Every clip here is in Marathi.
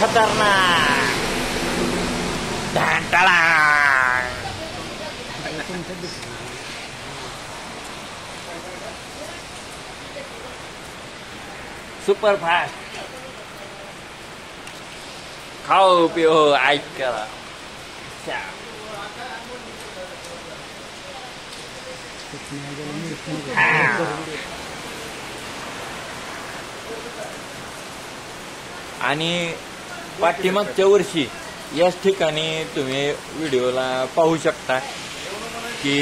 खतरनाक ढांटाळा सुपर फास्ट खाओ पिओ ऐक करा आणि पाठीमागच्या वर्षी याच ठिकाणी तुम्ही व्हिडिओला पाहू शकता की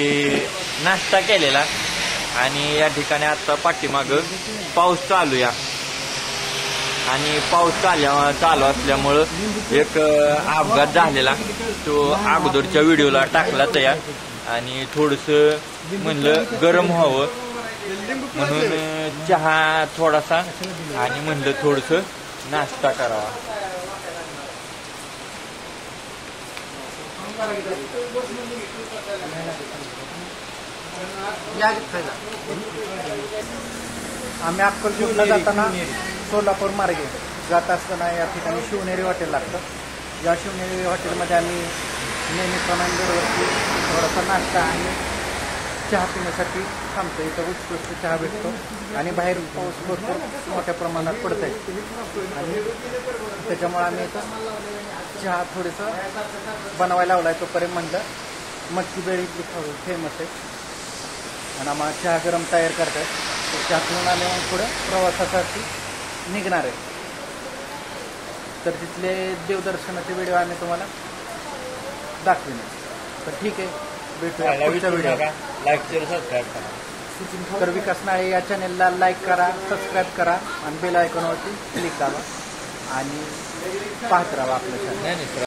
नाश्ता केलेला आणि या ठिकाणी आता पाठीमाग पाऊस चालू या आणि पाऊस चालू असल्यामुळं एक अपघात झालेला तो अगोदरच्या व्हिडिओला टाकला तयार आणि थोडंसं म्हणलं गरम व्हावं म्हणून चहा थोडासा आणि म्हणलं थोडंसं नाश्ता करावा. आम्ही अक्कलकोटला जाताना सोलापूर मार्गे जात असताना या ठिकाणी शिवनेरी हॉटेल लागतं. या शिवनेरी हॉटेलमध्ये आम्ही नेहमीप्रमाणे दरवर्षी थोडासा नाश्ता आणि चहा पिण्यासाठी थांबतो. इथं उत्कृष्ट चहा भेटतो आणि बाहेर पाऊस भरपूर मोठ्या प्रमाणात पडत आहे आणि त्याच्यामुळे आम्ही इथं चहा थोडंसं बनवायला लावला आहे. तोपर्यंत म्हणलं मटकी बेळ इथली फेमस आहे आणि आम्हाला चहा गरम तयार करतात. चहा पिऊन आले मग पुढं प्रवासासाठी निघणार आहे. तर तिथले देवदर्शनाचे व्हिडिओ आम्ही तुम्हाला दाखवेन. तर ठीक आहे, भेटूया पुढच्या व्हिडिओ. लाईक शेअर सबस्क्राईब करा. तर विकास नाळे या चॅनेलला लाईक करा, सबस्क्राईब करा आणि बेल आयकॉनवरती क्लिक दाबा आणि पाहत राहा आपलं चॅनल.